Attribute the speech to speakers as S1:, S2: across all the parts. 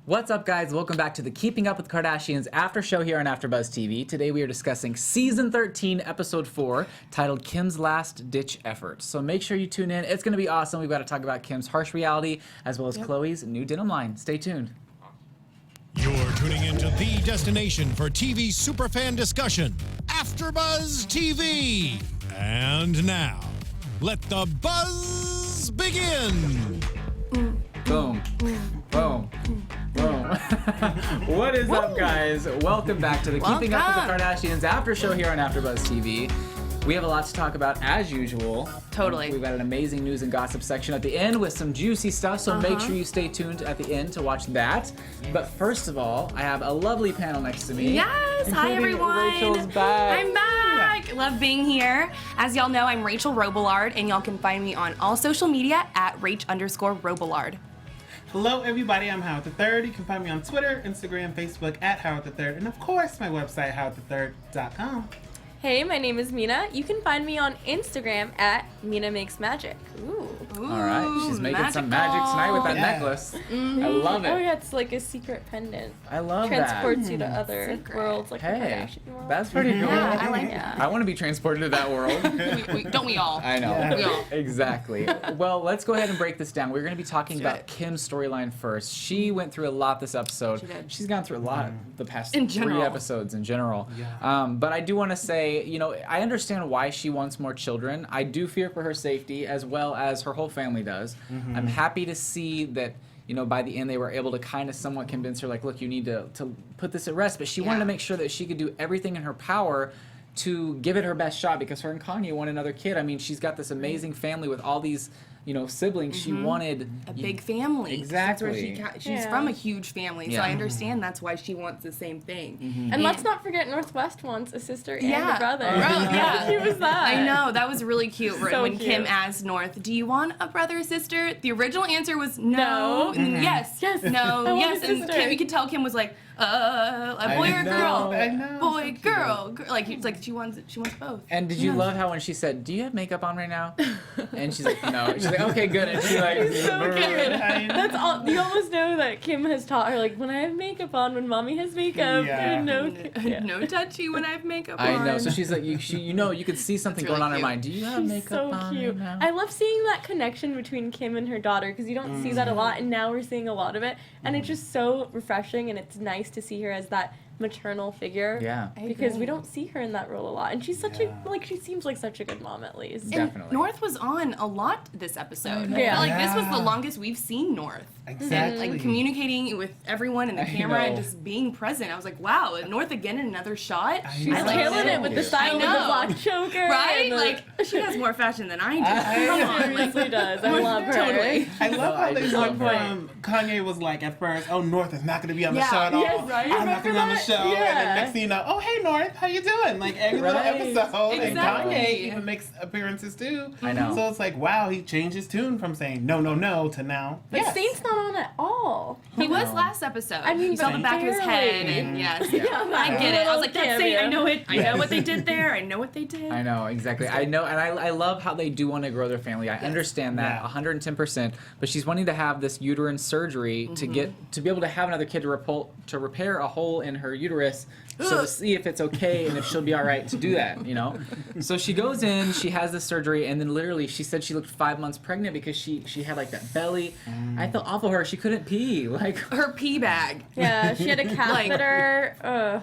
S1: What's up, guys? Welcome back to the Keeping Up with the Kardashians after show here on AFTERBUZZ TV. Today we are discussing Season 13, Episode 4, titled Kim's Last Ditch Effort. So make sure you tune in. It's going to be awesome. We've got to talk about Kim's harsh reality as well as Khloe's new denim line. Stay tuned.
S2: You're tuning into the destination for TV superfan discussion, AFTERBUZZ TV. And now, let the buzz begin.
S1: Boom. Boom. Boom. What is up, guys? Welcome back to the Keeping Up with the Kardashians after show here on AFTERBUZZ TV. We have a lot to talk about as usual.
S3: Totally.
S1: We've got an amazing news and gossip section at the end with some juicy stuff, so make sure you stay tuned at the end to watch that. But first of all, I have a lovely panel next to me.
S3: Yes, hi everyone.
S1: Rachel's back.
S3: I'm back. Love being here. As y'all know, I'm Rachel Robillard, and y'all can find me on all social media at Rach_Robillard.
S4: Hello everybody, I'm Howard III. You can find me on Twitter, Instagram, Facebook at Howard III, and of course my website, howardthird.com.
S5: Hey, my name is Mina. You can find me on Instagram at Mina Makes Magic.
S3: Ooh.
S1: All right, she's making some magic tonight with that necklace. I love it.
S5: Oh yeah, it's like a secret pendant.
S1: I love
S5: Transports you to other worlds like the
S1: Hey,
S5: Kardashian world.
S1: that's pretty cool.
S3: Yeah, I like that.
S1: I want to be transported to that world.
S3: Don't we all?
S1: I know.
S4: Yeah.
S3: We all.
S1: Exactly. Well, let's go ahead and break this down. We're going to be talking about Kim's storyline first. She went through a lot this episode.
S3: She did.
S1: She's gone through a lot the past
S3: In
S1: 3
S3: general.
S1: episodes in general.
S4: Yeah.
S1: But I do want to say, you know, I understand why she wants more children. I do fear for her safety as well as her whole family does. I'm happy to see that, you know, by the end they were able to kind of somewhat convince her, like, look, you need to put this at rest. But she wanted to make sure that she could do everything in her power to give it her best shot because her and Kanye want another kid. I mean, she's got this amazing family with all these, you know, siblings. She wanted
S3: A big family.
S1: Exactly.
S3: That's where she's from a huge family, so I understand that's why she wants the same thing.
S5: And let's not forget Northwest wants a sister and
S3: Yeah.
S5: a brother.
S3: Yeah.
S5: She was that.
S3: I know, that was really cute
S5: So
S3: when Kim
S5: cute.
S3: asked North, do you want a brother or sister? The original answer was no. And then yes.
S5: Yes.
S3: No.
S5: I want
S3: Yes.
S5: a
S3: And
S5: sister.
S3: Kim, you could tell Kim was like, a boy or a girl?
S4: I know.
S3: Boy, girl. Like, it's like she wants both.
S1: And did you love how when she said, "Do you have makeup on right now?" And she's like, "No." She's like, "Okay, good." And she's like,
S5: So cute.
S4: I know.
S5: That's all. You almost know that Kim has taught her, like, when I have makeup on, when mommy has makeup.
S4: Yeah.
S3: No touchy when I have makeup on.
S1: I know. So she's like, you could see something
S3: That's
S1: going on in
S3: really
S1: her mind. Do you have
S5: She's
S1: makeup
S5: so
S1: on
S5: cute.
S1: right now?
S5: I love seeing that connection between Kim and her daughter because you don't see that a lot, and now we're seeing a lot of it, and it's just so refreshing, and it's nice to see her as that maternal figure.
S1: Yeah.
S5: Because we don't see her in that role a lot, and she's such a she seems like such a good mom at least.
S1: Yeah. Definitely.
S3: North was on a lot this episode.
S5: know.
S3: I feel like this was
S4: Yeah.
S3: the longest we've seen North.
S4: Exactly.
S3: And like communicating with everyone in the camera and
S1: know.
S3: just being present. I was like, wow, North again in another shot.
S5: She's
S4: I like
S5: killing
S4: that.
S5: it with the style
S3: I
S5: with the
S3: know.
S5: black choker.
S3: Right?
S5: and the-
S3: Like, she has more fashion than I do.
S5: she
S3: Come on. Like,
S5: seriously does. I love her.
S3: Totally.
S4: I love how
S1: I
S4: they
S1: just
S4: went
S1: love
S4: from Kanye was like at first, oh, North is not going to be on the
S3: Yeah.
S4: show at all.
S5: Yes, right.
S4: I'm not going to be on the
S5: Remember
S4: show.
S5: that?
S4: And then
S5: Yeah.
S4: next thing you know, oh, hey, North, how you doing? Like every little
S1: Right.
S4: episode. And
S3: Exactly.
S4: Kanye even makes appearances too.
S1: I know.
S4: So it's like, wow, he changed his tune from saying no, no, no to now.
S5: But
S4: yes.
S5: Saint's not on at all.
S3: He was last episode.
S5: I mean,
S3: you saw the
S5: but
S3: back of his
S5: barely.
S3: head, and yes,
S5: Yeah,
S3: I get it. I was like, that's Saint. I
S5: cameo.
S3: know it. I know what they did there. I know what they did.
S1: I know, exactly. I know, and I love how they do want to grow their family. I understand that
S4: Yeah.
S1: 110%, but she's wanting to have this uterine surgery to be able to have another kid to repair a hole in her uterus, so to see if it's okay and if she'll be all right to do that, you know? So she goes in, she has this surgery, and then literally she said she looked 5 months pregnant because she had like that belly. I felt awful for her. She couldn't pee. Like,
S3: Her pee bag.
S5: Yeah, she had a catheter.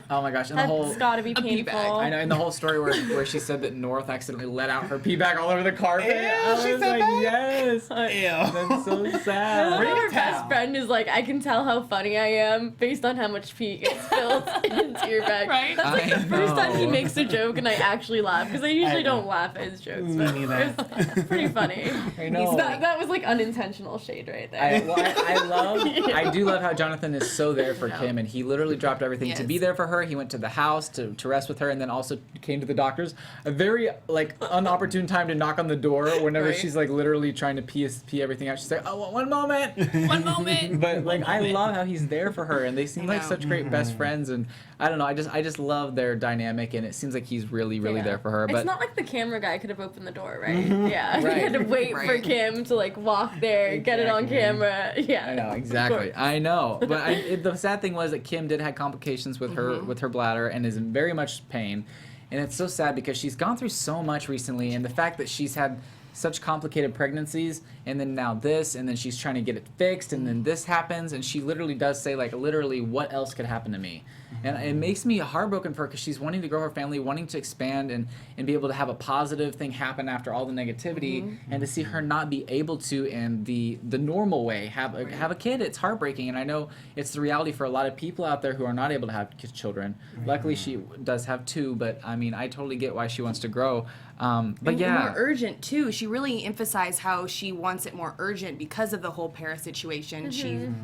S1: oh my gosh, and the whole
S5: That's gotta be
S3: pee bag.
S5: painful.
S1: I know, in the whole story where she said that North accidentally let out her pee bag all over the carpet.
S4: Ew,
S1: I
S4: she
S1: was
S4: said
S1: like,
S4: that?
S1: yes.
S4: Ew.
S1: That's so
S5: I
S1: sad.
S5: love
S4: Bring
S5: how
S4: a
S5: her best
S4: towel.
S5: friend is like, I can tell how funny I am based on how much pee gets spilled into your bag.
S3: Right?
S5: That's like
S1: I
S5: the first time he
S1: know.
S5: makes a joke and I actually laugh because I usually don't laugh at his jokes, but
S4: Me neither.
S5: it's pretty funny.
S1: I know.
S5: That was like unintentional shade right there.
S1: I do love how Jonathan is so there for Kim, and he literally dropped everything to be
S3: Yes.
S1: there for her. He went to the house to rest with her, and then also came to the doctor's. A very like unopportune time to knock on the door whenever
S3: Right.
S1: she's like literally trying to pee everything out. She's like, "Oh, one moment."
S3: One moment.
S1: But like, I love how he's there for her, and they seem
S3: I
S1: like
S3: know.
S1: such great best friends. and I don't know. I just love their dynamic, and it seems like he's really there for her. But
S5: it's not like the camera guy could have opened the door, right? Yeah,
S1: Right.
S5: he had to wait for Kim to like walk there, get it on camera. Yeah,
S1: I know exactly. I know, but the sad thing was that Kim did have complications with her bladder and is in very much pain, and it's so sad because she's gone through so much recently, and the fact that she's had such complicated pregnancies, and then now this, and then she's trying to get it fixed, and then this happens, and she literally does say, like, literally, what else could happen to me? And it makes me heartbroken for her because she's wanting to grow her family, wanting to expand and be able to have a positive thing happen after all the negativity, and to see her not be able to in the normal way have a kid. It's heartbreaking, and I know it's the reality for a lot of people out there who are not able to have children. Luckily, she does have 2, but I mean, I totally get why she wants to grow. But yeah,
S3: more urgent too. She really emphasized how she wants it more urgent because of the whole Paris situation.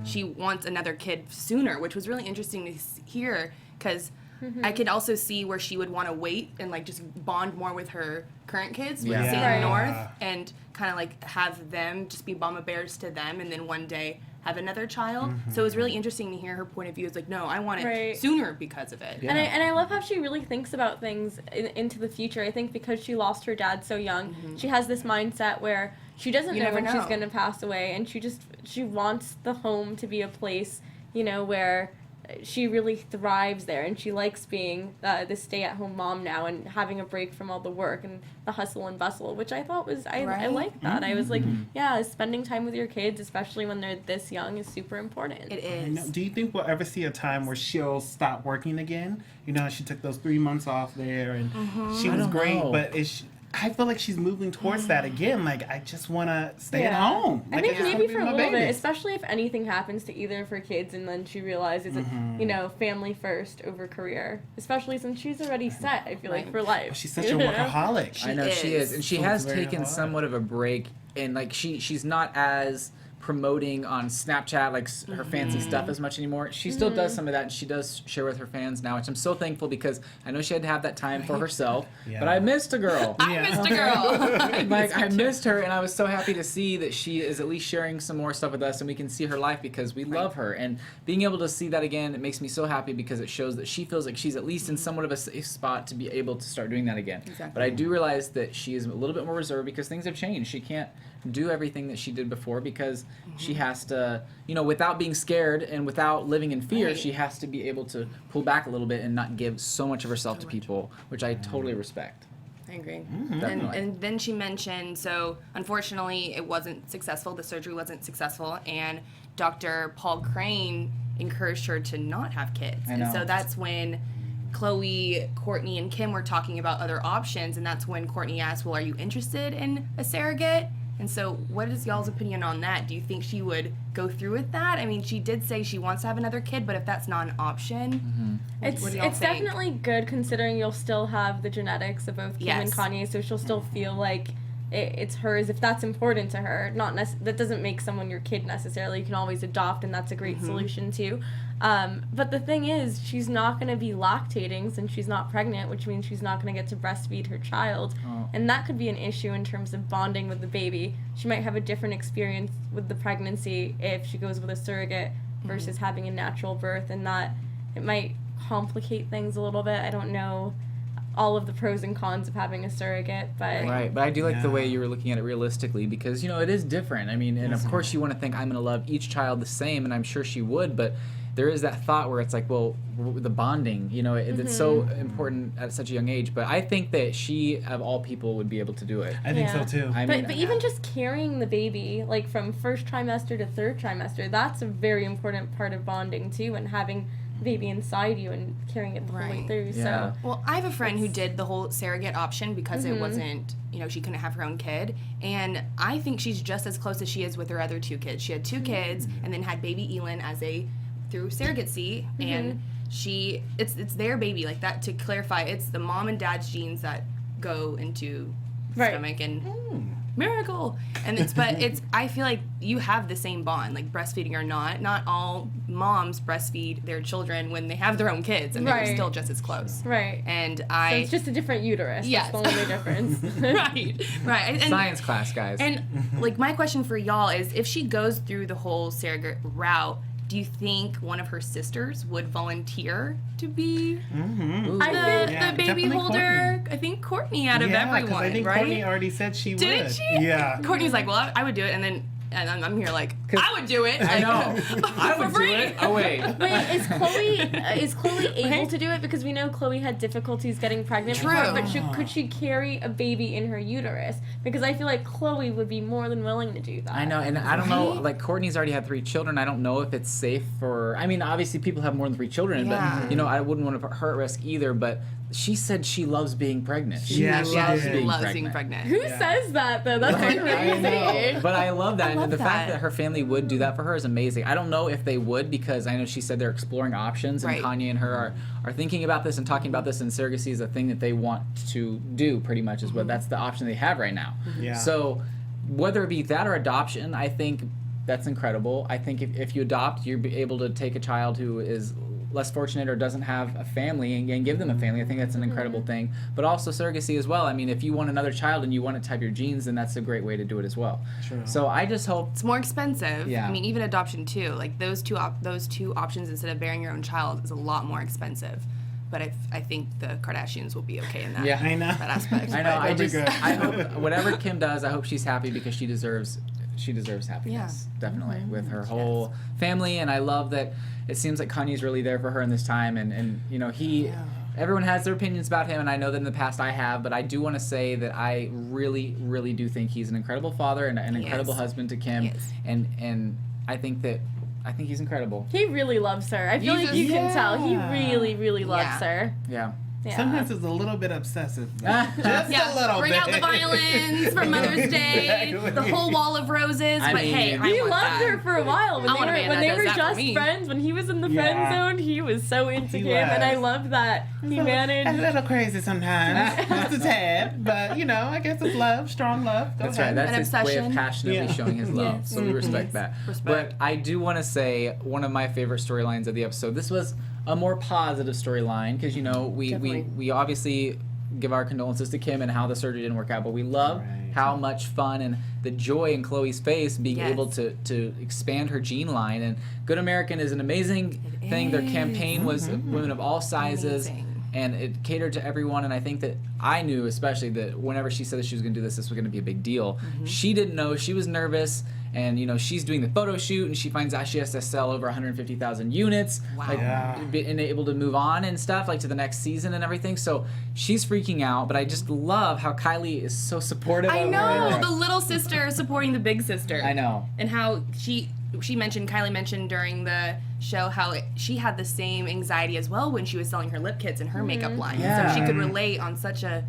S3: She wants another kid sooner, which was really interesting to hear because I could also see where she would want to wait and like just bond more with her current kids, with stay in the north, and kind of like have them just be mama bears to them, and then one day have another child. So it was really interesting to hear her point of view. It's like, no, I want it sooner because of it.
S5: And I love how she really thinks about things into the future. I think because she lost her dad so young, she has this mindset where she doesn't know when she's going to pass away, and she wants the home to be a place, you know, where she really thrives there, and she likes being the stay-at-home mom now and having a break from all the work and the hustle and bustle, which I thought was, I like that. I was like, yeah, spending time with your kids, especially when they're this young, is super important.
S3: It is.
S4: Do you think we'll ever see a time where she'll stop working again? You know, she took those 3 months off there, and she was great, but I feel like she's moving towards that again. Like, I just want to stay at home.
S5: I
S4: Like,
S5: think maybe for a little bit, especially if anything happens to either of her kids, and then she realizes that, you know, family first over career. Especially since she's already set, I feel like, for life.
S4: She's such a workaholic.
S1: I know she is, and she has taken somewhat of a break, and like she's not as promoting on Snapchat like her fancy stuff as much anymore. She still does some of that, and she does share with her fans now, which I'm so thankful because I know she had to have that time for herself. But I missed a girl.
S3: I missed a girl.
S1: I missed her, and I was so happy to see that she is at least sharing some more stuff with us, and we can see her life because we love her. And being able to see that again, it makes me so happy because it shows that she feels like she's at least in somewhat of a safe spot to be able to start doing that again. But I do realize that she is a little bit more reserved because things have changed. She can't do everything that she did before because she has to, you know, without being scared and without living in fear, she has to be able to pull back a little bit and not give so much of herself to people, which I totally respect.
S3: I agree. And then she mentioned, so unfortunately it wasn't successful, the surgery wasn't successful, and Dr. Paul Crane encouraged her to not have kids. And so that's when Khloe, Kourtney, and Kim were talking about other options, and that's when Kourtney asked, well, are you interested in a surrogate? And so what is y'all's opinion on that? Do you think she would go through with that? I mean, she did say she wants to have another kid, but if that's not an option,
S5: it's definitely good considering you'll still have the genetics of both Kim and Kanye, so she'll still feel like it's hers if that's important to her. That doesn't make someone your kid necessarily. You can always adopt, and that's a great solution too. But the thing is, she's not going to be lactating since she's not pregnant, which means she's not going to get to breastfeed her child. And that could be an issue in terms of bonding with the baby. She might have a different experience with the pregnancy if she goes with a surrogate versus having a natural birth, and that it might complicate things a little bit. I don't know all of the pros and cons of having a surrogate, but
S1: but I do like the way you were looking at it realistically, because you know it is different. I mean, and of course you want to think I'm going to love each child the same, and I'm sure she would, but there is that thought where it's like, well, the bonding, you know, it's so important at such a young age. But I think that she, of all people, would be able to do it.
S4: I think so too.
S5: But even just carrying the baby, like from first trimester to third trimester, that's a very important part of bonding too, and having the baby inside you and carrying it the whole way through. So,
S3: well, I have a friend who did the whole surrogate option because it wasn't, you know, she couldn't have her own kid, and I think she's just as close as she is with her other 2 kids. She had 2 kids and then had baby Elin as through surrogacy, and it's their baby. Like that, to clarify, it's the mom and dad's genes that go into the stomach, and miracle. And I feel like you have the same bond, like breastfeeding or not all moms breastfeed their children when they have their own kids, and they're still just as close. And so
S5: it's just a different uterus. That's the only difference.
S3: right. And,
S1: science class, guys.
S3: And like my question for y'all is, if she goes through the whole surrogate route, do you think one of her sisters would volunteer to be
S1: Ooh.
S3: the baby
S4: definitely
S3: holder?
S4: Courtney.
S3: I think Courtney out of
S4: 'cause
S3: everyone,
S4: I think
S3: right?
S4: Courtney already said she would.
S3: Didn't she?
S4: Yeah.
S3: Courtney's like, well, I would do it, and I'm here like, I would do it.
S1: I
S3: Like,
S1: know. I
S3: for
S1: would do
S3: free.
S1: it. Oh wait.
S5: Wait, is Khloe able
S3: Right?
S5: to do it? Because we know Khloe had difficulties getting pregnant
S3: True.
S5: before, but could she carry a baby in her uterus? Because I feel like Khloe would be more than willing to do that.
S1: I know, and I don't know. Like Courtney's already had 3 children. I don't know if it's safe for. I mean, obviously people have more than 3 children,
S3: Yeah.
S1: but I wouldn't want to put her at risk either. But she said she loves being pregnant. She
S4: Yeah, she
S1: loves
S4: did.
S1: being
S3: loves
S1: pregnant.
S3: being pregnant.
S5: Who
S4: Yeah.
S5: says that though? That's
S1: I
S5: crazy.
S1: know, but I love that,
S3: I love
S1: and the fact
S3: that.
S1: that her family would do that for her is amazing. I don't know if they would because I know she said they're exploring options, and
S3: Right.
S1: Kanye and her are thinking about this and talking about this, and surrogacy is a thing that they want to do. Pretty much is what that's the option they have right now.
S4: Yeah.
S1: So whether it be that or adoption, I think that's incredible. I think if you adopt, you're able to take a child who is less fortunate or doesn't have a family and give them a family. I think that's an incredible thing. But also surrogacy as well. I mean, if you want another child and you want to type your genes, then that's a great way to do it as well.
S4: True.
S1: So I just hope.
S3: It's more expensive.
S1: Yeah.
S3: I mean, even adoption too. Like those two options instead of bearing your own child is a lot more expensive. But I think the Kardashians will be okay in that.
S1: Yeah.
S4: I know.
S3: That aspect.
S1: I know. I
S4: That'd be
S1: just.
S4: good.
S1: I hope whatever Kim does, I hope she's happy because she deserves happiness. Definitely with her whole family, and I love that. It seems like Kanye's really there for her in this time, and he. Everyone has their opinions about him, and I know that in the past I have, but I do want to say that I really, really do think he's an incredible father and an incredible husband to Kim,
S3: He is.
S1: and I think he's incredible.
S5: He really loves her. I feel
S3: He's
S5: like you can tell. He
S4: Yeah.
S5: really, really loves
S3: Yeah.
S5: her.
S1: Yeah.
S5: Yeah.
S4: Sometimes it's a little bit obsessive. though.
S1: Yeah,
S4: Just a little
S3: bring
S4: bit.
S3: out the violins for Mother's Day,
S4: Exactly.
S3: the whole wall of roses.
S1: I
S3: But
S1: mean,
S3: hey, I
S5: He
S3: want
S5: loved
S3: that.
S5: her for a while
S3: I want a man
S5: when
S3: that
S5: they
S3: does
S5: were
S3: that for
S5: just
S3: me.
S5: friends. When he was in the
S4: Yeah.
S5: friend zone, he was so into
S4: He
S5: Kim, and I
S4: was.
S5: love that he
S4: A
S5: managed.
S4: little crazy sometimes, just a tad, but I guess it's love, strong love. Go
S1: That's
S4: ahead.
S1: right. That's
S3: An
S1: his way of
S3: obsession.
S1: passionately
S4: Yeah.
S1: showing his love.
S5: Yes.
S1: So we respect that.
S3: Respect.
S1: But I do want to say one of my favorite storylines of the episode. This was a more positive storyline because
S5: Definitely.
S1: we obviously give our condolences to Kim and how the surgery didn't work out, but we love
S4: Right.
S1: how much fun and the joy in Khloe's face being
S3: Yes.
S1: able to expand her gene line. And Good American is an amazing
S3: It
S1: thing. Their
S3: is.
S1: campaign was women of all sizes.
S3: Amazing.
S1: And it catered to everyone, and I think that I knew especially that whenever she said that she was going to do this was going to be a big deal. She didn't know. She was nervous, and she's doing the photo shoot, and she finds out she has to sell over 150,000 units,
S3: Wow.
S1: like,
S4: Yeah.
S1: and able to move on and stuff, like to the next season and everything. So she's freaking out, but I just love how Kylie is so supportive
S3: I
S1: of
S3: know
S1: her.
S3: the little sister supporting the big sister.
S1: I know.
S3: And how Kylie mentioned during the show how she had the same anxiety as well when she was selling her lip kits and her makeup line.
S1: Yeah.
S3: So she could relate on such a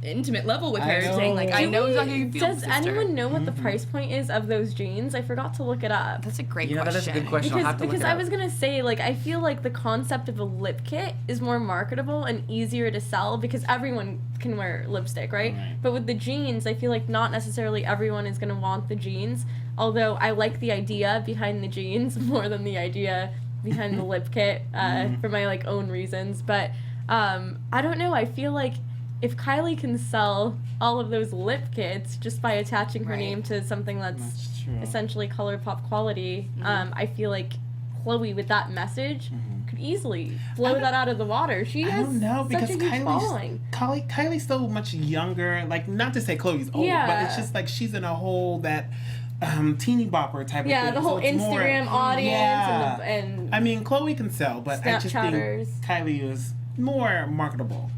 S3: intimate level with
S1: I
S3: her, saying like, I
S1: know.
S3: know exactly how you feel,
S5: Does
S3: sister.
S5: anyone know what the price point is of those jeans? I forgot to look it up.
S3: That's a great
S1: That
S3: question.
S1: is a good question. I'll have to look
S5: Because
S1: it
S5: I
S1: up.
S5: was gonna say, like, I feel like the concept of a lip kit is more marketable and easier to sell because everyone can wear lipstick, right?
S4: Right.
S5: But with the jeans, I feel like not necessarily everyone is gonna want the jeans. Although I like the idea behind the jeans more than the idea behind the lip kit for my like own reasons. But I don't know. I feel like if Kylie can sell all of those lip kits just by attaching her
S3: Right.
S5: name to something that's
S4: That's true.
S5: essentially color pop quality, I feel like Khloe with that message could easily blow that out of the water. She
S4: I
S5: has
S4: don't know because
S5: such a huge following.
S4: Kylie's so much younger. Like, not to say Chloe's old,
S5: Yeah.
S4: but it's just like she's in a whole that teeny bopper type of
S5: Yeah,
S4: thing.
S5: the whole
S4: So it's more-
S5: Instagram audience
S4: Yeah.
S5: and
S4: I mean, Chloe can sell, but I just think
S5: Snapchatters.
S4: Kylie is more marketable.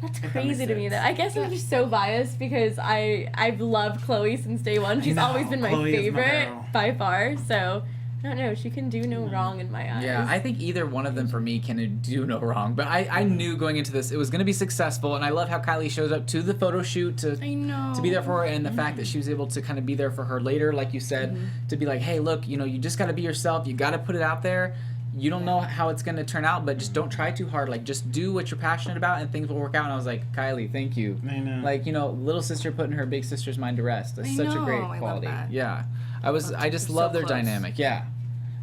S5: that's
S4: that
S5: crazy
S4: makes
S5: to me.
S4: sense.
S5: That I guess I'm just so biased because I've loved Khloe since day one. She's
S4: know,
S5: always been my
S4: Khloe is my
S5: favorite
S4: girl.
S5: by far. So I don't know. She can do no wrong in my eyes.
S1: Yeah, I think either one of them for me can do no wrong. But I knew going into this it was going to be successful, and I love how Kylie shows up to the photo shoot to be there for her, and the fact that she was able to kind of be there for her later, like you said, to be like, hey, look, you just got to be yourself. You got to put it out there. You don't know how it's going to turn out, but just don't try too hard. Like, just do what you're passionate about, and things will work out. And I was like, Kylie, thank you.
S4: I know.
S1: Like, little sister putting her big sister's mind to rest. That's
S3: I
S1: such a
S3: know,
S1: great
S3: I love
S1: quality.
S3: that.
S1: Yeah, I just
S3: They're
S1: love
S3: so
S1: their
S3: close.
S1: dynamic. Yeah,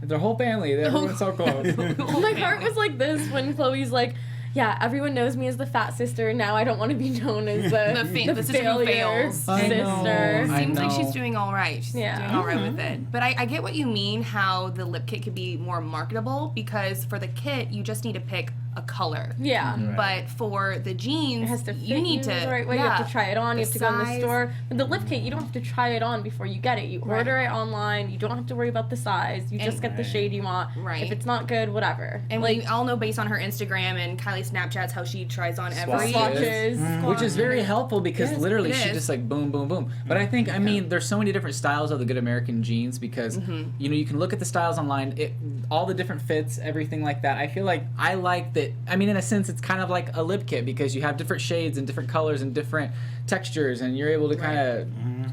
S1: their whole family, everyone's so close.
S5: My heart was like this when Chloe's like, yeah, everyone knows me as the fat sister, and now I don't want to be known as the
S3: sister who
S5: failure
S3: fails.
S1: I
S5: sister.
S1: know.
S3: Seems like she's doing all right. She's
S5: Yeah.
S3: doing all right with it. But I get what you mean, how the lip kit could be more marketable, because for the kit, you just need to pick a color.
S5: Yeah.
S3: But for the jeans,
S5: It has to fit
S3: you need to
S5: the right way. You have to try it on. You have to go in the store. But the lip kit, you don't have to try it on before you get it. You order it online. You don't have to worry about the size. You just get the shade you want.
S3: Right.
S5: If it's not good, whatever.
S3: And we all know, based on her Instagram and Kylie Snapchats, how she tries on every
S5: Swatches.
S1: Which is very helpful because
S3: Yes,
S1: literally
S3: it
S1: she
S3: is.
S1: just like boom, boom, boom. But I think, I mean, there's so many different styles of the Good American jeans because, you know, you can look at the styles online, all the different fits, everything like that. I feel like I like that. I mean, in a sense, it's kind of like a lip kit because you have different shades and different colors and different textures, and you're able to kind of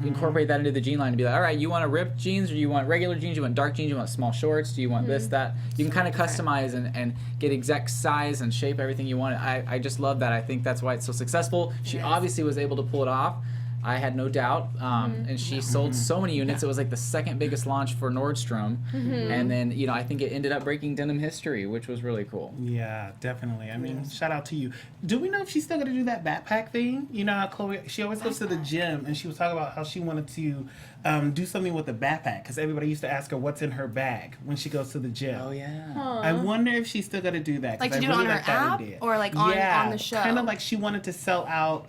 S1: incorporate that into the jean line and be like, all right, you want a ripped jeans or you want regular jeans, you want dark jeans, you want small shorts, do you want this, that? You can kind of customize and get exact size and shape everything you want. I just love that. I think that's why it's so successful. She obviously was able to pull it off. I had no doubt. And she sold so many units. It was like the second biggest launch for Nordstrom. And then, you know, I think it ended up breaking denim history, which was really cool.
S4: Yeah, definitely. I mean, shout out to you. Do we know if she's still going to do that backpack thing? You know, Khloe, she always goes to the gym, and she was talking about how she wanted to do something with the backpack because everybody used to ask her what's in her bag when she goes to the gym.
S1: Oh, yeah.
S4: I wonder if she's still going to do that.
S3: Like
S4: 'cause
S3: to
S4: I
S3: do it
S4: really
S3: on her
S4: like that
S3: app
S4: idea.
S3: or like on the show.
S4: Kind of like she wanted to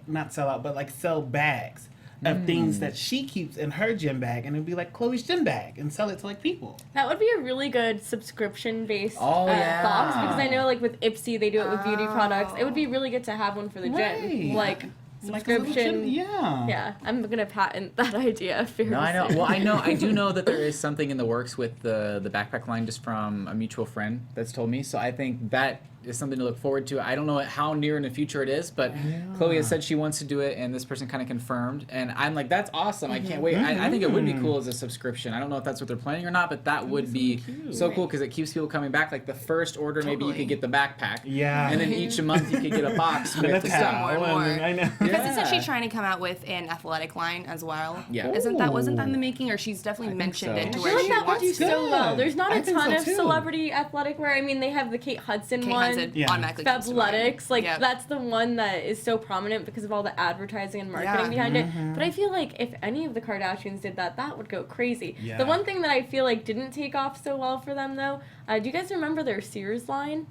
S4: not sell out, but like sell bags of things that she keeps in her gym bag, and it'd be like Khloe's gym bag, and sell it to like people.
S5: That would be a really good subscription-based
S1: yeah.
S5: box because I know, like with Ipsy, they do it with beauty products. It would be really good to have one for the
S4: Right.
S5: gym, like
S4: Like a little
S5: subscription.
S4: gym- yeah.
S5: Yeah, I'm gonna patent that idea.
S1: No, I know. Well, I do know that there is something in the works with the backpack line just from a mutual friend that's told me. So I think that is something to look forward to. I don't know how near in the future it is, but Khloe has said she wants to do it, and this person kind of confirmed. And I'm like, that's awesome. I can't wait. I think it would be cool as a subscription. I don't know if that's what they're planning or not, but that would be so cool because it keeps people coming back. Like the first order, maybe you could get the backpack.
S4: Yeah.
S1: And then each month you could get a box with
S4: And
S1: the
S4: a
S1: stuff.
S4: towel,
S3: more.
S4: and I know.
S3: Because isn't she trying to come out with an athletic line as well?
S1: Yeah.
S3: Wasn't that in the making, or she's definitely mentioned
S1: so.
S3: it to
S5: I
S3: where
S5: feel like
S3: she
S5: that would do
S3: wants to?
S5: so well. There's not
S4: I
S5: a
S4: think
S5: ton
S4: so,
S5: of
S4: too.
S5: celebrity athletic wear. I mean, they have the Kate Hudson
S3: Kate
S5: one.
S3: Hudson
S4: Yeah.
S3: automatically comes to mind.
S5: Fabletics, like
S3: Yep.
S5: that's the one that is so prominent because of all the advertising and marketing
S3: Yeah.
S5: behind it. But I feel like if any of the Kardashians did that, that would go crazy.
S4: Yeah.
S5: The one thing that I feel like didn't take off so well for them though, do you guys remember their Sears line?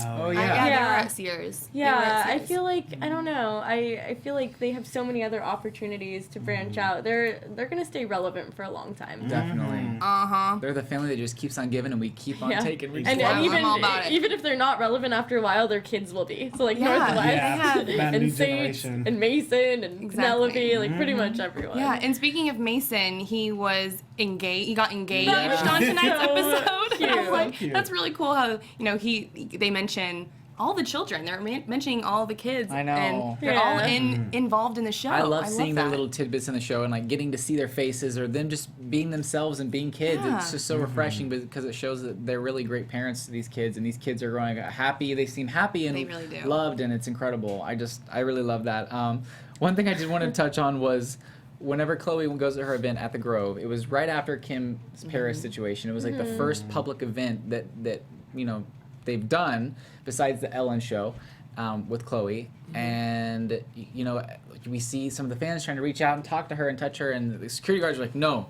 S1: Oh,
S3: Yeah,
S1: yeah.
S3: they were
S5: Yeah.
S3: at Sears. They were
S5: Yeah,
S3: at
S5: I
S3: Sears.
S5: feel like I don't know. I feel like they have so many other opportunities to branch out. They're gonna stay relevant for a long time.
S1: Definitely. They're the family that just keeps on giving, and we keep on
S5: Yeah.
S1: taking. We
S5: And,
S1: just
S3: Yeah,
S5: and
S1: love
S3: I'm all
S5: even
S3: about it.
S5: even if they're not relevant after a while, their kids will be. So like
S3: Yeah.
S5: Northwest
S4: Yeah. That new
S5: and Saints
S4: generation.
S5: and Mason and
S3: Exactly.
S5: Penelope, like pretty much everyone.
S3: Yeah, and speaking of Mason, he was engaged. He got engaged
S5: That
S3: on
S5: was
S3: tonight's
S5: so
S3: episode.
S5: cute.
S3: I was like,
S4: Cute.
S3: that's really cool. How they mention all the children. They're mentioning all the kids.
S1: I know.
S3: And they're
S5: Yeah.
S3: all involved in the show.
S1: I love seeing their
S3: that.
S1: little tidbits in the show and like getting to see their faces or them just being themselves and being kids.
S3: Yeah.
S1: It's just so refreshing because it shows that they're really great parents to these kids, and these kids are growing up happy. They seem happy and
S3: They really do.
S1: loved, and it's incredible. I really love that. One thing I did want to touch on was whenever Khloe goes to her event at the Grove, it was right after Kim's Paris situation. It was like the first public event that you know they've done besides the Ellen show with Khloe. And you know, we see some of the fans trying to reach out and talk to her and touch her, and the security guards are like, no.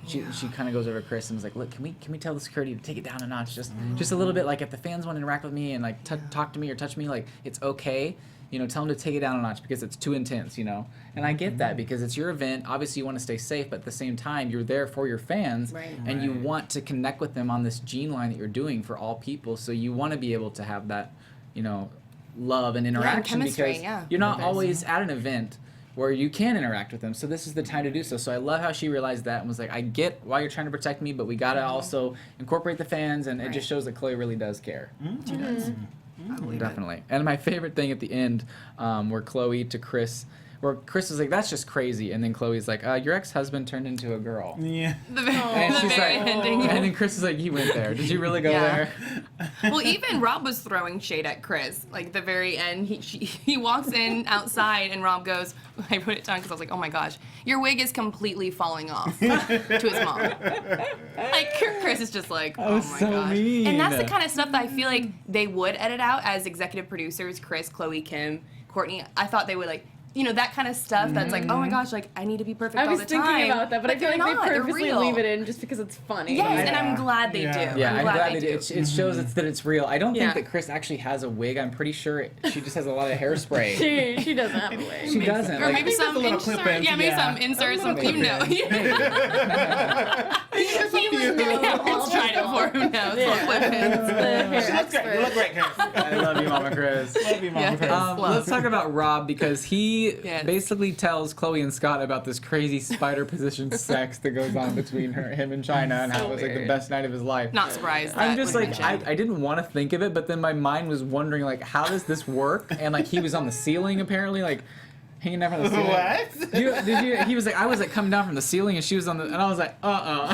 S1: She kind of goes over to Chris and was like, look, can we tell the security to take it down a notch, just a little bit, like if the fans want to interact with me and like talk to me or touch me, like it's okay. You know, tell them to take it down a notch because it's too intense, you know. And I get that because it's your event. Obviously, you want to stay safe, but at the same time, you're there for your fans,
S3: Right.
S1: and you want to connect with them on this gene line that you're doing for all people. So you want to be able to have that, you know, love and interaction
S3: chemistry,
S1: because
S3: yeah.
S1: you're not
S3: With us.
S1: always at an event where you can interact with them. So this is the time to do so. So I love how she realized that and was like, I get why you're trying to protect me, but we got to also incorporate the fans, and it just shows that Khloe really does care.
S3: She does. I believe it.
S1: Definitely. And my favorite thing at the end, where Khloe to Chris where Chris was like, that's just crazy, and then Khloe's like, your ex-husband turned into a girl.
S4: Yeah.
S3: The very,
S1: And
S3: the
S1: she's
S3: very
S1: like,
S3: ending.
S1: and then Chris is like, you went there. Did you really go there?
S3: Well, even Rob was throwing shade at Chris. Like the very end, he walks in outside, and Rob goes, I wrote it down because I was like, oh my gosh, your wig is completely falling off to his mom. Like Chris is just like, oh my
S1: so
S3: gosh.
S1: mean.
S3: And that's the kind of stuff that I feel like they would edit out as executive producers, Chris, Khloe, Kim, Courtney. I thought they would like, you know, that kind of stuff that's like, oh my gosh, like I need to be perfect all the time.
S5: I was thinking about that, but I feel like
S3: they're
S5: they
S3: not. They're
S5: purposely
S3: real.
S5: leave it in just because it's funny.
S3: Yes, and I'm glad they do.
S1: Yeah, I'm glad
S3: they
S1: they do. It shows that it's real. I don't think
S3: Yeah.
S1: that Chris actually has a wig. I'm pretty sure she just has a lot of hairspray.
S5: She doesn't have a wig.
S1: She doesn't.
S3: Or
S1: Like,
S3: maybe some
S4: little
S3: insert,
S4: clip-ins,
S3: maybe
S4: yeah.
S3: some inserts, some,
S1: little
S3: you know. Let's try it before, who knows.
S5: Yeah.
S3: Little clip-ins.
S5: The hair
S4: She looks great. You look great, Chris.
S1: I love you, Mama Chris.
S4: Love you, Mama
S3: Yeah.
S4: Chris.
S3: Love.
S1: Let's talk about Rob because he
S3: Yes.
S1: basically tells Khloe and Scott about this crazy spider position sex that goes on between him and China and how
S3: So
S1: it was like the
S3: weird.
S1: best night of his life.
S3: Not surprised.
S1: I'm
S3: that
S1: just
S3: was
S1: like
S3: mentioned.
S1: I didn't want to think of it, but then my mind was wondering like how does this work? And like he was on the ceiling apparently, like hanging down from the ceiling.
S4: What?
S1: He was like I was like coming down from the ceiling and she was on the and I was like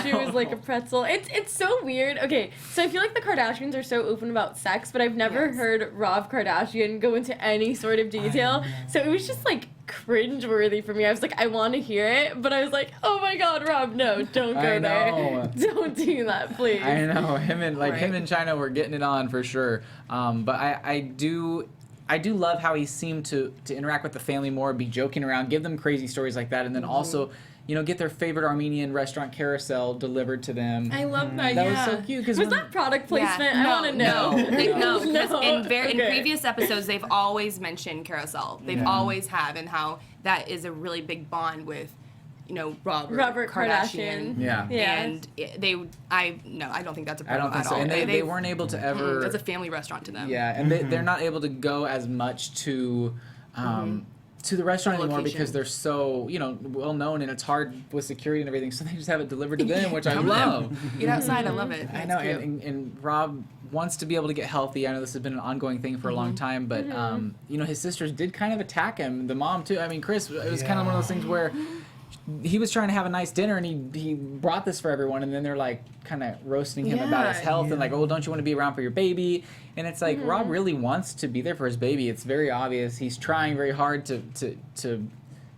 S5: She was like a pretzel. It's so weird. Okay, so I feel like the Kardashians are so open about sex, but I've never
S3: Yes.
S5: heard Rob Kardashian go into any sort of detail. So it was just like cringeworthy for me. I was like, I want to hear it, but I was like, oh my God, Rob, no, don't go
S1: I
S5: there.
S1: know.
S5: Don't do that, please.
S1: I know him and
S3: Right.
S1: him and China were getting it on for sure. But I do love how he seemed to interact with the family more, be joking around, give them crazy stories like that, and then also, you know, get their favorite Armenian restaurant carousel delivered to them.
S3: I love that.
S1: That
S3: yeah.
S1: was so cute because
S5: Was that product placement?
S3: Yeah.
S5: I want to know.
S3: No, because
S5: No.
S3: in
S5: Okay.
S3: previous episodes they've always mentioned carousel. They've always have, and how that is a really big bond with, you know,
S5: Robert Kardashian.
S1: Yeah.
S5: Yeah.
S3: And I don't think that's a
S1: I
S3: problem
S1: don't think
S3: at
S1: so.
S3: all.
S1: And they weren't able to ever.
S3: That's a family restaurant to them.
S1: Yeah, and they're not able to go as much to the restaurant
S3: The
S1: anymore
S3: location.
S1: because they're so, you know, well known and it's hard with security and everything. So they just have it delivered to them, which I
S3: Come to them.
S1: love.
S3: Get outside. I love it.
S1: I
S3: It's
S1: know,
S3: cute.
S1: and Rob wants to be able to get healthy. I know this has been an ongoing thing for a long time, but you know, his sisters did kind of attack him. The mom too. I mean, Chris. It was kind of one of those things where he was trying to have a nice dinner and he brought this for everyone, and then they're like kind of roasting him about his
S3: Yeah.
S1: health and like, oh, don't you want to be around for your baby? And it's like Rob really wants to be there for his baby. It's very obvious. He's trying very hard to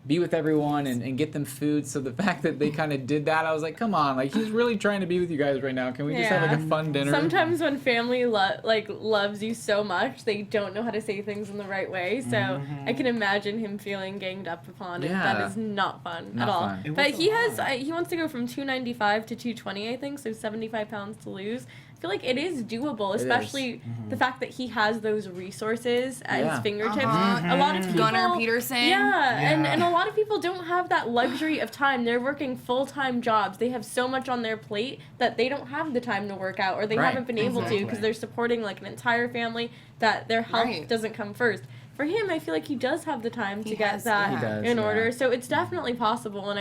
S1: be with everyone and get them food. So the fact that they kind of did that, I was like, come on, like he's really trying to be with you guys right now. Can we just have like a fun dinner?
S5: Sometimes when family loves you so much, they don't know how to say things in the right way. So I can imagine him feeling ganged up upon, and that
S1: Yeah.
S5: is not fun
S1: Not
S5: at all.
S1: fun.
S4: It
S5: But
S4: was
S5: he
S4: a
S5: has
S4: lot.
S5: he wants to go from 295 to 220, I think, so 75 pounds to lose. I feel like it is doable, especially the fact that he has those resources at
S1: Yeah.
S5: his fingertips.
S3: Uh-huh.
S5: A lot of people,
S3: Gunnar Peterson.
S5: Yeah,
S4: Yeah.
S5: and a lot of people don't have that luxury of time. They're working full-time jobs. They have so much on their plate that they don't have the time to work out, or they
S1: Right.
S5: haven't been able to
S4: Exactly.
S5: because they're supporting like an entire family that their health
S3: Right.
S5: doesn't come first. For him, I feel like he does have the time to
S3: He
S5: get
S3: has,
S5: that
S3: yeah. He
S1: does,
S5: in
S1: yeah.
S5: order. So it's definitely possible, and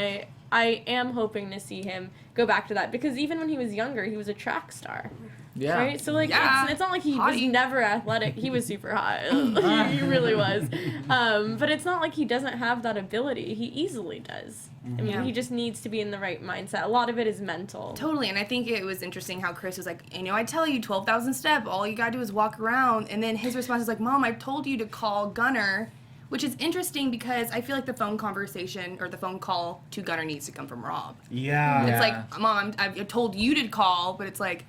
S5: I am hoping to see him go back to that, because even when he was younger, he was a track star.
S1: Yeah.
S5: Right? So, like,
S3: Yeah.
S5: it's not like he was
S3: Hottie.
S5: never athletic. He was super hot. He really was. But it's not like he doesn't have that ability. He easily does. I mean,
S3: Yeah.
S5: he just needs to be in the right mindset. A lot of it is mental.
S3: Totally, and I think it was interesting how Chris was like, you know, I tell you 12,000 step, all you gotta do is walk around, and then his response is like, Mom, I told you to call Gunnar, which is interesting because I feel like the phone conversation or the phone call to Gunnar needs to come from Rob.
S4: Yeah.
S3: It's like, Mom, I've told you to call, but it's like,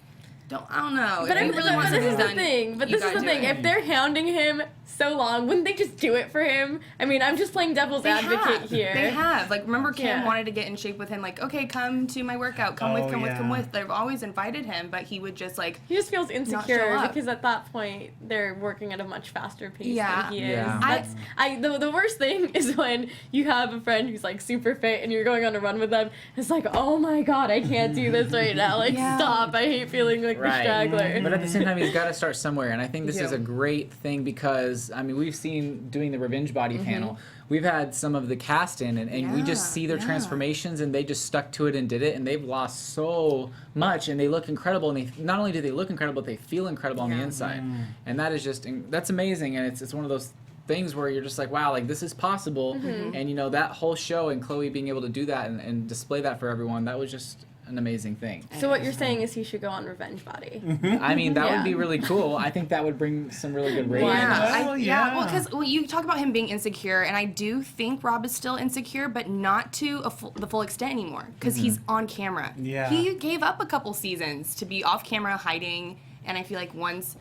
S3: I don't know.
S5: But,
S3: If he really wants
S5: this
S3: something
S5: is the
S3: done,
S5: thing. But
S3: you
S5: this is
S3: gotta
S5: the
S3: do
S5: thing.
S3: it.
S5: If they're hounding him so long, wouldn't they just do it for him? I mean, I'm just playing devil's advocate here.
S3: They have. Like, remember Kim
S5: Yeah.
S3: wanted to get in shape with him, like, okay, come to my workout, come
S4: Oh,
S3: with.
S4: yeah.
S3: They've always invited him, but he would just like,
S5: He just feels
S3: show
S5: insecure
S3: up.
S5: because at that point they're working at a much faster pace
S3: Yeah.
S5: than he is.
S1: Yeah.
S5: The worst thing is when you have a friend who's like super fit and you're going on a run with them. It's like, oh my God, I can't do this right now. Like,
S3: Yeah.
S5: stop. I hate feeling like the
S1: Right.
S5: straggler.
S1: But at the same time, he's got to start somewhere, and I think this
S3: Yeah.
S1: is a great thing because I mean we've seen doing the Revenge Body panel. We've had some of the cast in, and we just see their
S3: Yeah.
S1: transformations, and they just stuck to it and did it, and they've lost so much, and they look incredible, and they not only do they look incredible, but they feel incredible on the inside, and that is just that's amazing, and it's one of those things where you're just like, wow, like this is possible. And you know, that whole show and Khloe being able to do that and display that for everyone, that was just an amazing thing.
S5: So what you're saying is he should go on Revenge Body.
S1: I mean, that would be really cool. I think that would bring some really good ratings.
S3: Well, because you talk about him being insecure, and I do think Rob is still insecure, but not to the full extent anymore, because he's on camera.
S4: Yeah.
S3: He gave up a couple seasons to be off camera hiding, and I feel like once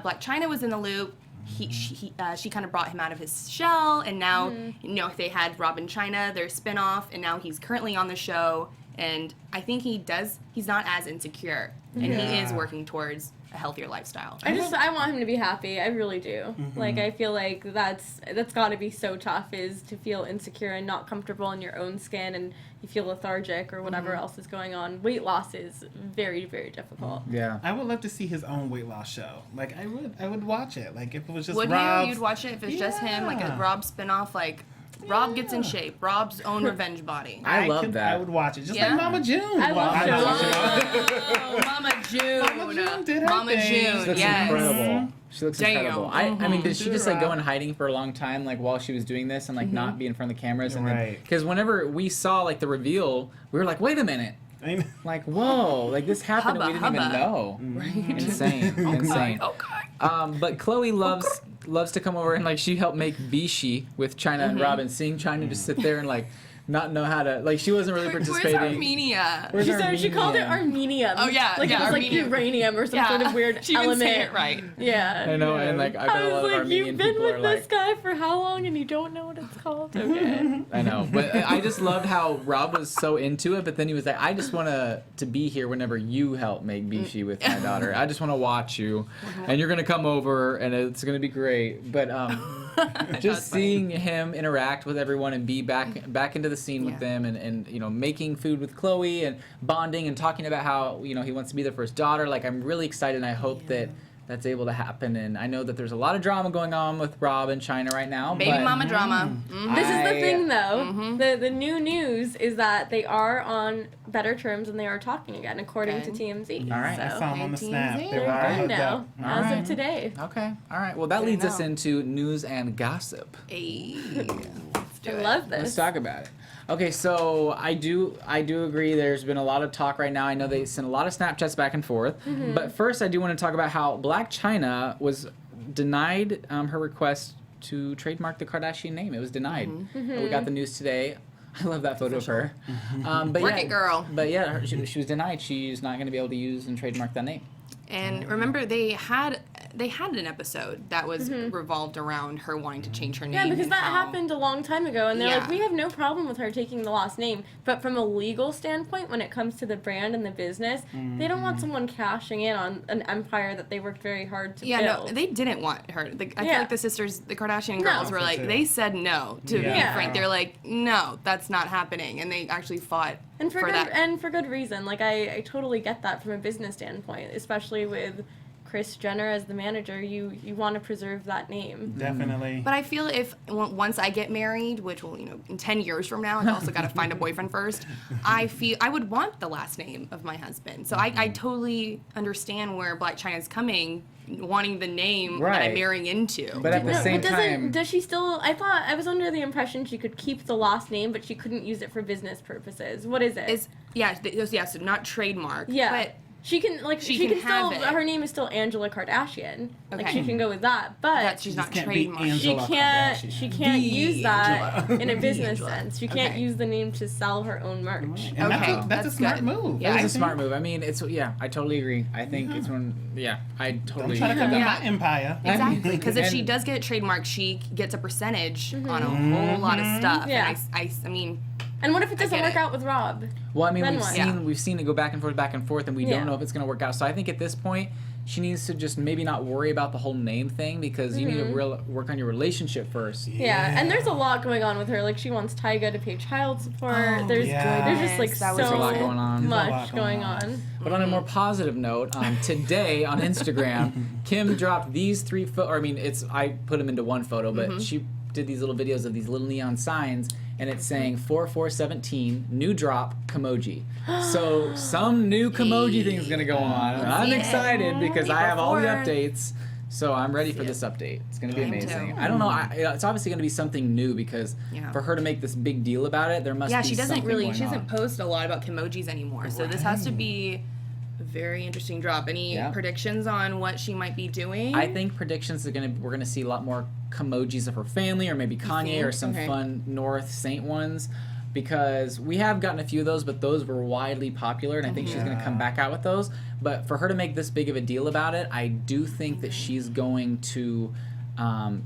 S3: Black China was in the loop, she kind of brought him out of his shell, and now you know, they had Rob and China, their spinoff, and now he's currently on the show. And I think he's not as insecure, and he is working towards a healthier lifestyle.
S5: I want him to be happy. I really do. Like, I feel like that's got to be so tough, is to feel insecure and not comfortable in your own skin, and you feel lethargic or whatever else is going on. Weight loss is very, very difficult.
S1: Yeah.
S4: I would love to see his own weight loss show. Like, I would watch it. Like, if it was just
S3: Would
S4: Rob's,
S3: you'd watch it if it's just him, like a Rob spinoff, like Rob gets in shape, Rob's own revenge body.
S1: I love that.
S4: I would watch it, just
S3: Yeah?
S4: like Mama June.
S5: I love
S3: Oh, Mama June.
S4: Mama June did her
S3: Mama
S4: thing.
S1: She
S3: June,
S1: looks
S3: yes.
S1: incredible. She looks
S3: Damn.
S1: incredible. I mean, did she
S4: Dude,
S1: just like go
S4: Rob.
S1: in hiding for a long time, like while she was doing this, and like not be in front of the cameras? And
S4: Right.
S1: Because whenever we saw like the reveal, we were like, wait a minute.
S4: I mean,
S1: Like, whoa, like this happened and we didn't even
S3: Hubba.
S1: know.
S3: Right.
S1: Insane, insane.
S3: Okay.
S1: But Khloe loves to come over and like she helped make Vichy with China and Robin. Seeing China just sit there and like not know how to, like, she wasn't really
S3: Where's
S1: participating.
S3: Armenia?
S1: Where's
S5: She called it
S1: Armenia?
S5: Armenium.
S3: Oh, yeah,
S5: Like
S3: yeah,
S5: it was like
S3: Armenium.
S5: uranium or some sort of weird
S3: She didn't
S5: element.
S3: say it right.
S5: Yeah.
S1: I know, and like I bet a
S5: I
S1: lot
S5: was
S1: of
S5: like,
S1: Armenian
S5: you've been
S1: people are
S5: with this
S1: like,
S5: guy for how long and you don't know what it's called? Okay.
S1: I know, but I just loved how Rob was so into it, but then he was like, I just want to be here whenever you help make Vichy with my daughter. I just want to watch you, and you're going to come over, and it's going to be great. But just seeing him interact with everyone and be back into the scene with them, and you know, making food with Khloe and bonding and talking about how, you know, he wants to be there for his daughter. Like, I'm really excited, and I hope that that's able to happen. And I know that there's a lot of drama going on with Rob and China right now.
S3: Baby
S1: but
S3: mama drama.
S5: This is the thing, though.
S3: Mm-hmm.
S5: The new news is that they are on better terms and they are talking again, according to
S3: Good.
S5: TMZ.
S1: All right.
S5: So
S4: I saw him on the snap.
S3: They're
S4: They were
S5: they're
S4: all
S5: good
S4: hooked
S5: now,
S4: up.
S5: as
S1: right.
S5: of today.
S1: Okay. All right. Well, that
S3: Good
S1: leads
S3: to
S1: us
S3: know.
S1: into news and gossip.
S3: Hey. Let's do
S5: I
S3: it.
S5: love
S1: Let's
S5: this.
S1: talk about it. Okay, so I do agree. There's been a lot of talk right now. I know they sent a lot of Snapchats back and forth. But first, I do want to talk about how Blac Chyna was denied her request to trademark the Kardashian name. It was denied. We got the news today. I love that photo of her. But
S3: Work
S1: yeah,
S3: it, girl.
S1: But yeah, she was denied. She's not going to be able to use and trademark that name.
S3: And remember, they had an episode that was revolved around her wanting to change her name.
S5: Yeah, because
S3: and
S5: that
S3: how-
S5: happened a long time ago, and they're
S3: Yeah.
S5: like, we have no problem with her taking the last name, but from a legal standpoint, when it comes to the brand and the business, they don't want someone cashing in on an empire that they worked very hard to
S3: Yeah,
S5: build.
S3: no, they didn't want her. I feel
S5: Yeah.
S3: like the sisters, the Kardashian
S5: No.
S3: girls, were like, they said no. To
S4: Yeah.
S3: be frank, they're like, no, that's not happening, and they actually fought
S5: And for
S3: for
S5: good,
S3: that.
S5: and for good reason. Like I totally get that from a business standpoint, especially with Kris Jenner as the manager. You want to preserve that name.
S4: Definitely.
S3: But I feel if once I get married, which will, in 10 years from now, I also got to find a boyfriend first. I feel I would want the last name of my husband. So I totally understand where Blac Chyna's coming, wanting the name that
S1: Right.
S3: I'm marrying into.
S1: But at the
S5: No,
S1: same
S5: but
S1: time,
S5: does she still? I thought I was under the impression she could keep the last name, but she couldn't use it for business purposes. What is it?
S3: So not trademark.
S5: Yeah.
S3: But
S5: She can
S3: She
S5: she
S3: can
S5: can
S3: have
S5: still
S3: it.
S5: her name is still Angela Kardashian. Like
S3: Okay.
S5: she can go with that, but
S3: that she's not
S4: just can't be
S3: trademarked.
S5: she
S4: Angela
S5: can't
S4: Kardashian.
S5: she can't
S3: The
S5: use that
S3: Angela.
S5: in a
S3: The
S5: business
S3: Angela.
S5: sense. She can't
S3: Okay.
S5: use the name to sell her own merch.
S4: And
S3: Okay,
S4: that's a
S3: that's
S4: smart
S3: good.
S4: move.
S3: Yeah,
S1: it's
S3: I
S1: a smart move. I mean, I totally agree. I think it's one. Yeah, I
S4: Don't
S1: totally
S4: try to
S1: agree.
S4: come to
S3: Yeah.
S4: my empire.
S3: Exactly, because if she
S1: And-
S3: does get it trademarked, she gets a percentage on a whole lot of stuff.
S5: Yeah.
S3: And I mean,
S5: And what if it doesn't
S3: get
S5: work
S3: it.
S5: out with Rob?
S1: Well, I mean,
S5: Then
S1: we've
S5: what?
S1: seen
S3: Yeah.
S1: we've seen it go back and forth, and we
S5: Yeah.
S1: don't know if it's going to work out. So I think at this point, she needs to just maybe not worry about the whole name thing, because you need to work on your relationship first.
S5: Yeah, and there's a lot going on with her. Like she wants Tyga to pay child support. There's
S4: yeah.
S5: there's just like
S3: That was
S5: so
S1: a lot going on.
S4: There's a
S5: much
S4: lot
S5: going
S4: going
S5: on.
S1: But on a more positive note, today on Instagram, Kim dropped these three I put them into one photo, but she did these little videos of these little neon signs, and it's saying 4417 new drop Kimoji. So some new Kimoji thing is gonna go on. And I'm excited because I have all the updates So I'm ready for
S3: See
S1: this update. It's going to be
S3: Me
S1: amazing.
S3: too.
S1: I don't know. It's obviously going to be something new because for her to make this big deal about it, there must be
S3: she doesn't
S1: something
S3: really,
S1: going
S3: she
S1: on.
S3: doesn't post a lot about Kimojis anymore. So this has to be a very interesting drop. Any predictions on what she might be doing?
S1: I think predictions are we're gonna see a lot more Kimojis of her family, or maybe Kanye, or some fun North Saint ones, because we have gotten a few of those, but those were widely popular, and I think she's gonna come back out with those. But for her to make this big of a deal about it, I do think that she's going to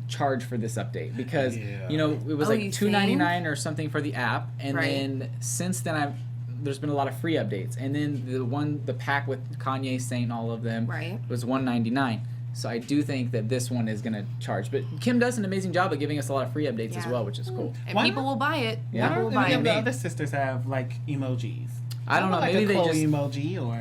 S1: charge for this update, because you know, it was like $2.99 or something for the app, and then since then there's been a lot of free updates, and then the pack with Kanye, Saint, all of them was $1.99. So I do think that this one is going to charge. But Kim does an amazing job of giving us a lot of free updates as well, which is cool.
S3: And people will buy it.
S1: Yeah.
S3: People will
S4: Why
S3: buy
S4: don't
S3: it.
S4: the other sisters have like emojis?
S1: I don't know.
S4: Like
S1: Maybe
S4: a
S1: they
S4: Khloe
S1: just
S4: emoji or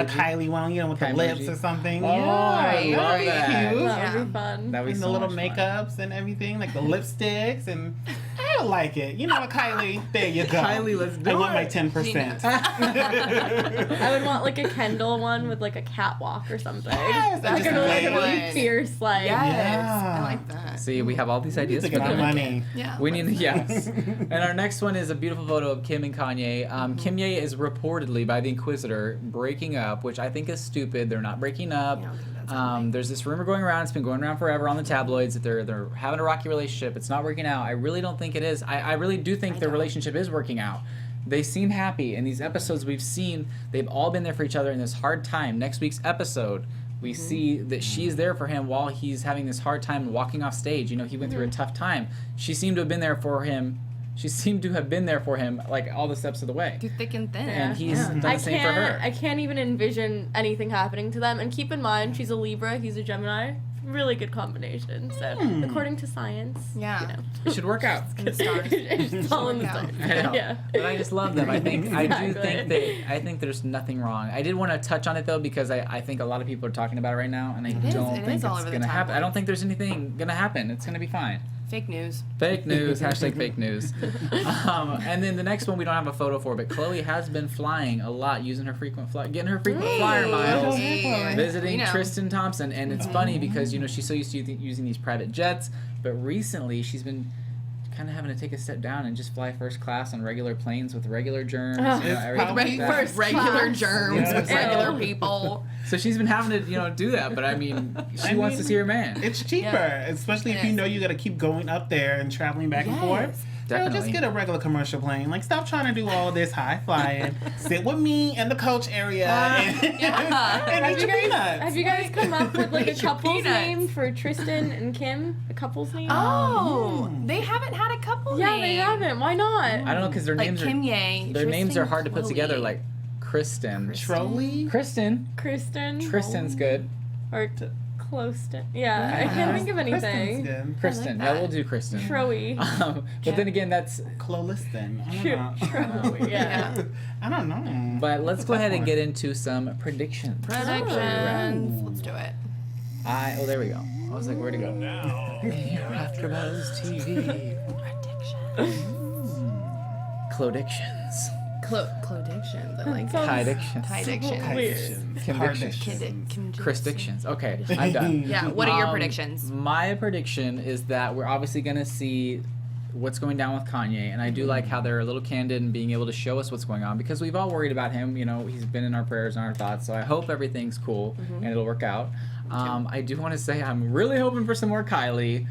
S4: a Kylie one, you know, with the lips or something.
S1: Oh, I love that.
S4: Cute.
S5: That would be fun.
S1: That would be
S4: And
S1: so
S4: the little
S1: much fun.
S4: makeups and everything, like the lipsticks, and I don't like it. You know what, Kylie? There you go.
S1: Kylie, let's do
S4: I want my
S1: it.
S4: 10%.
S5: I would want like a Kendall one with like a catwalk or something.
S4: Yes,
S5: Like a
S4: just
S5: really
S3: one.
S5: fierce, like.
S3: Yes.
S4: Yeah.
S3: I like that.
S1: See, we have all these ideas
S4: to
S1: for
S4: get our
S1: them.
S4: money.
S3: Yeah.
S1: We need yes. And our next one is a beautiful photo of Kim and Kanye. Kim Ye is reportedly by the Inquisitor breaking up, which I think is stupid. They're not breaking up.
S3: I don't think that's right.
S1: There's this rumor going around. It's been going around forever on the tabloids that they're having a rocky relationship. It's not working out. I really don't think it is. I really do think their relationship is working out. They seem happy. In these episodes we've seen, they've all been there for each other in this hard time. Next week's episode, we see that she's there for him while he's having this hard time walking off stage. You know, he went through a tough time. She seemed to have been there for him. She seemed to have been there for him, like, all the steps of the way.
S3: Through thick and thin.
S1: And he's done the same for her.
S5: I can't even envision anything happening to them. And keep in mind, she's a Libra, he's a Gemini. Really good combination. So, according to science,
S3: Yeah.
S5: you know.
S1: It should work out.
S3: In the stars.
S5: It's all in the
S3: Work out.
S5: stars.
S1: I know.
S5: Yeah.
S1: But I just love them. I think I do
S5: Exactly.
S1: think I think there's nothing wrong. I did want to touch on it though, because I think a lot of people are talking about it right now, and I don't
S3: It
S1: think
S3: is all
S1: it's
S3: over the
S1: gonna happen. I
S3: tabloids.
S1: don't think there's anything gonna happen. It's gonna be fine.
S3: Fake news.
S1: Fake news. Hashtag fake news. And then the next one we don't have a photo for, but Khloe has been flying a lot, using her frequent getting her frequent flyer miles,
S3: Hey.
S1: visiting
S3: You know.
S1: Tristan Thompson, and it's funny because, you know, she's so used to using these private jets, but recently she's been kind of having to take a step down and just fly first class on regular planes with regular germs. You know, everything like that.
S5: First
S3: Regular
S5: class.
S3: germs
S4: Yeah.
S3: with regular
S5: Ew.
S3: people.
S1: So she's been having to, you know, do that. But I mean, she wants to see her man.
S4: It's cheaper, especially if you know you got to keep going up there and traveling back and forth.
S1: Definitely.
S4: Just get a regular commercial plane. Like, stop trying to do all this high flying. Sit with me in the coach area and eat your peanuts.
S5: Have you guys come up with like a
S3: Eat your
S5: couple's
S3: peanuts.
S5: name for Tristan and Kim? A couple's name?
S3: Oh, they haven't had a couple
S5: yeah,
S3: name.
S5: they haven't. Why not?
S1: I don't know, because their
S3: Like
S1: names
S3: Kim
S1: are
S3: Ye.
S1: their names
S3: Tristan,
S1: are hard to put
S3: Khloe.
S1: together. Like Kristen.
S4: Trolley?
S1: Kristen.
S5: Kristen
S1: Tristan's good.
S5: or Closton. Yeah, I can't think of
S4: Kristen's
S5: anything.
S4: good.
S1: Kristen. Yeah, we'll do Kristen.
S5: Troey.
S1: But then again, that's.
S4: Cloliston. I don't know.
S5: Troey. Yeah.
S4: I don't know.
S1: But let's go ahead and get into some predictions.
S3: Predictions. Let's do it.
S1: Oh, there we go. I was like, where'd it go?
S2: Now,
S1: AfterBuzz TV. Clodictions.
S3: Clodictions. I like
S5: Sounds
S1: Kydictions.
S3: Kydictions.
S5: weird.
S1: Kimdictions. Chrisdictions. Okay, I'm done.
S3: Yeah, what are your predictions?
S1: My prediction is that we're obviously going to see what's going down with Kanye, and I do like how they're a little candid and being able to show us what's going on, because we've all worried about him. You know, he's been in our prayers and our thoughts, so I hope everything's cool and it'll work out. I do want to say I'm really hoping for some more Kylie.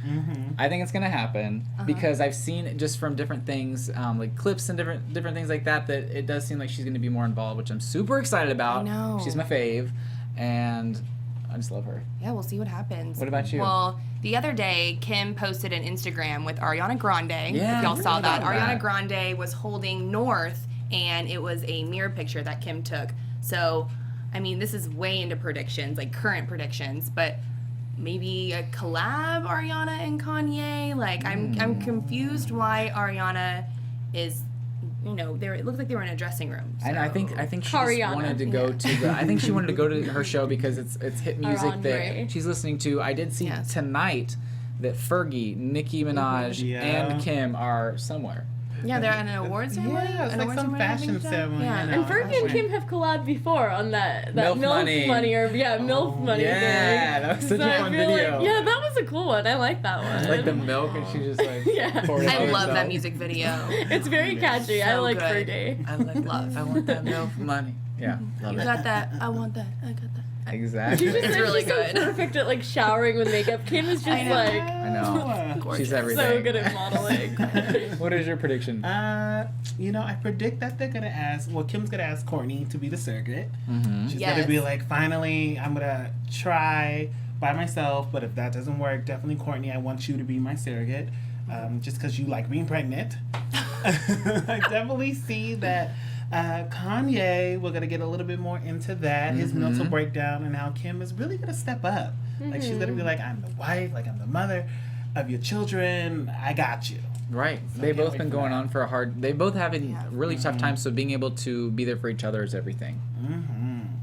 S1: I think it's going to happen because I've seen just from different things, like clips and different things like that, that it does seem like she's going to be more involved, which I'm super excited about.
S3: I know.
S1: She's my fave, and I just love her.
S3: Yeah, we'll see what happens.
S1: What about you?
S3: Well, the other day, Kim posted an Instagram with Ariana Grande.
S1: Yeah,
S3: if y'all
S1: I
S3: saw
S1: heard
S3: that.
S1: about
S3: Ariana
S1: that.
S3: Grande was holding North, and it was a mirror picture that Kim took. So, I mean, this is way into predictions, like current predictions, but maybe a collab Ariana and Kanye. Like, I'm confused why Ariana is, you know, it looked like they were in a dressing room.
S1: And
S3: so-
S1: I think she just
S5: Ariana.
S1: wanted to go to the. I think she wanted to go to her show because it's hit music
S5: Ariana.
S1: that she's listening to. I did see
S3: Yes.
S1: tonight that Fergie, Nicki Minaj,
S4: Yeah.
S1: and Kim are somewhere.
S3: Yeah, they're at an awards ceremony.
S4: Yeah, it's
S3: An
S4: like
S3: awards
S4: some
S3: ceremony, I
S4: fashion
S3: think so.
S4: ceremony.
S3: Yeah.
S4: I know.
S5: And Fergie and
S4: Right.
S5: Kim have collabed before on that
S1: MILF
S5: MILF
S1: money.
S5: or MILF money
S1: Yeah,
S5: thing.
S1: that was such a
S5: I
S1: fun
S5: feel
S1: video.
S5: Like, yeah, that was a cool one. I like that one.
S1: Like the milk, and she just like
S5: Yeah.
S1: poured it
S3: I
S1: on
S3: love
S1: herself.
S3: that music video.
S5: It's very catchy. I
S3: So
S5: like
S3: good.
S5: Fergie.
S1: I like
S3: Love.
S1: I want that milk money. Yeah, love
S3: You
S1: it.
S3: got that. I want that. I got that.
S1: Exactly.
S5: She's just
S3: It's
S5: like,
S3: really
S5: she's
S3: good.
S5: so perfect at like showering with makeup. Kim is just
S3: I know.
S5: like
S1: I know.
S3: Gorgeous.
S1: She's everything.
S5: so good at modeling.
S1: What is your prediction?
S4: I predict that they're gonna ask. Well, Kim's gonna ask Courtney to be the surrogate.
S1: Mm-hmm.
S4: She's
S3: Yes.
S4: gonna be like, finally, I'm gonna try by myself, but if that doesn't work, definitely Courtney, I want you to be my surrogate. Just because you like being pregnant. I definitely see that Kanye, we're gonna get a little bit more into that, his mental breakdown, and how Kim is really gonna step up. Like she's gonna be like, I'm the wife, like I'm the mother of your children. I got you.
S1: Right.
S4: So I
S1: They've
S4: can't
S1: both
S4: wait
S1: been
S4: for
S1: going
S4: that.
S1: on for a hard. They both having
S3: Yeah.
S1: really tough times. So being able to be there for each other is everything.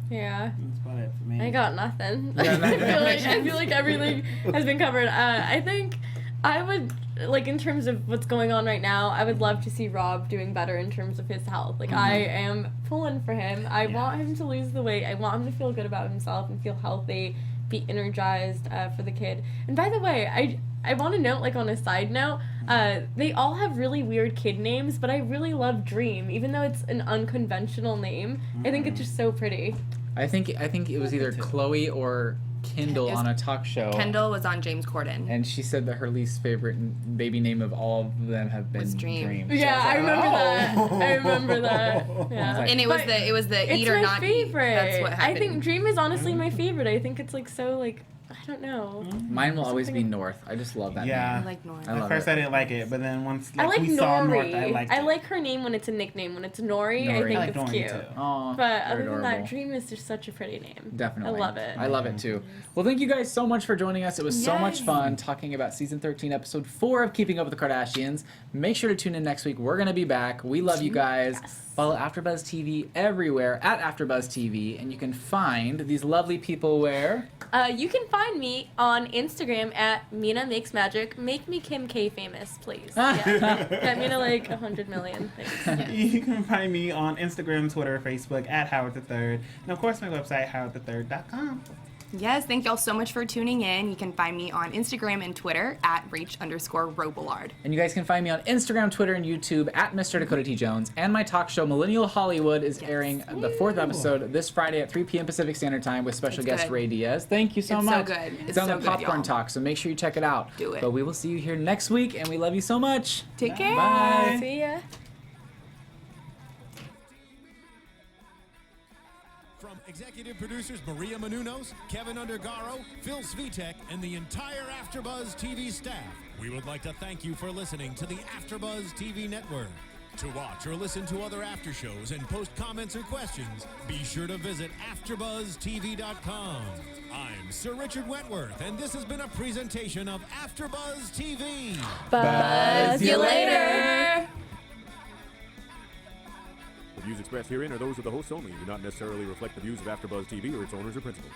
S5: Yeah.
S4: That's about it for me.
S5: I got nothing.
S1: Yeah,
S5: I feel like everything has been covered. I think I would, like, in terms of what's going on right now, I would love to see Rob doing better in terms of his health. Like, I am pulling for him. I want him to lose the weight. I want him to feel good about himself and feel healthy, be energized for the kid. And by the way, I want to note, like, on a side note, they all have really weird kid names, but I really love Dream, even though it's an unconventional name. I think it's just so pretty.
S1: I think it was either Khloe or Kendall
S3: It was
S1: on a talk show.
S3: Kendall was on James Corden.
S1: And she said that her least favorite baby name of all of them have been
S3: Was Dream.
S5: Yeah, I remember that. I remember that. Yeah.
S1: Like-
S3: And it was the
S5: It's
S3: eat or
S5: my
S3: not
S5: favorite.
S3: eat. That's what happened.
S5: I think Dream is honestly my favorite. I think it's like so like I don't know.
S1: Mine will always be
S5: Something-
S1: North. I just love that
S4: Yeah.
S3: I
S1: name.
S3: like North.
S1: I
S4: At
S1: love
S4: first
S1: it.
S4: I didn't like it, but then once
S5: I like
S4: we saw North,
S5: Nori.
S4: I liked it.
S5: like her name when it's a nickname. When it's Nori, I
S1: Nori.
S5: think
S4: I like
S5: it's
S4: Nori
S5: cute.
S4: too.
S1: Aw,
S5: But
S1: they're
S5: other than that,
S1: adorable.
S5: Dream is just such a pretty name.
S1: Definitely.
S5: I love it.
S1: I love it too. Well, thank you guys so much for joining us. It was so much
S3: Yes.
S1: fun talking about season 13, episode 4 of Keeping Up with the Kardashians. Make sure to tune in next week. We're going to be back. We love you guys.
S5: Yes.
S1: Follow AfterBuzz TV everywhere at AfterBuzz TV. And you can find these lovely people where...
S5: You can find me on Instagram at Mina Makes Magic. Make me Kim K famous, please. Yeah. Get me to like 100 million. Thanks.
S4: You can find me on Instagram, Twitter, Facebook at Howard III, and of course my website howardthird.com.
S3: Yes, thank y'all so much for tuning in. You can find me on Instagram and Twitter at Rach_Robillard.
S1: And you guys can find me on Instagram, Twitter, and YouTube at Mr. Dakota T. Jones. And my talk show, Millennial Hollywood, is airing the 4th episode this Friday at 3 p.m. Pacific Standard Time with special
S3: It's
S1: guest
S3: good.
S1: Ray Diaz. Thank you so
S3: It's so
S1: much.
S3: good.
S1: It's
S3: It's
S1: on
S3: so
S1: the
S3: good,
S1: Popcorn
S3: y'all.
S1: Talk, so make sure you check it out.
S3: Do it.
S1: But we will see you here next week, and we love you so much.
S3: Take care.
S1: Bye.
S5: See ya.
S2: From executive producers Maria Menounos, Kevin Undergaro, Phil Svitek, and the entire AfterBuzz TV staff, we would like to thank you for listening to the AfterBuzz TV network. To watch or listen to other after shows and post comments or questions, be sure to visit AfterBuzzTV.com. I'm Sir Richard Wentworth, and this has been a presentation of AfterBuzz TV.
S5: Buzz you later.
S6: The views expressed herein are those of the hosts only and do not necessarily reflect the views of AfterBuzz TV or its owners or principals.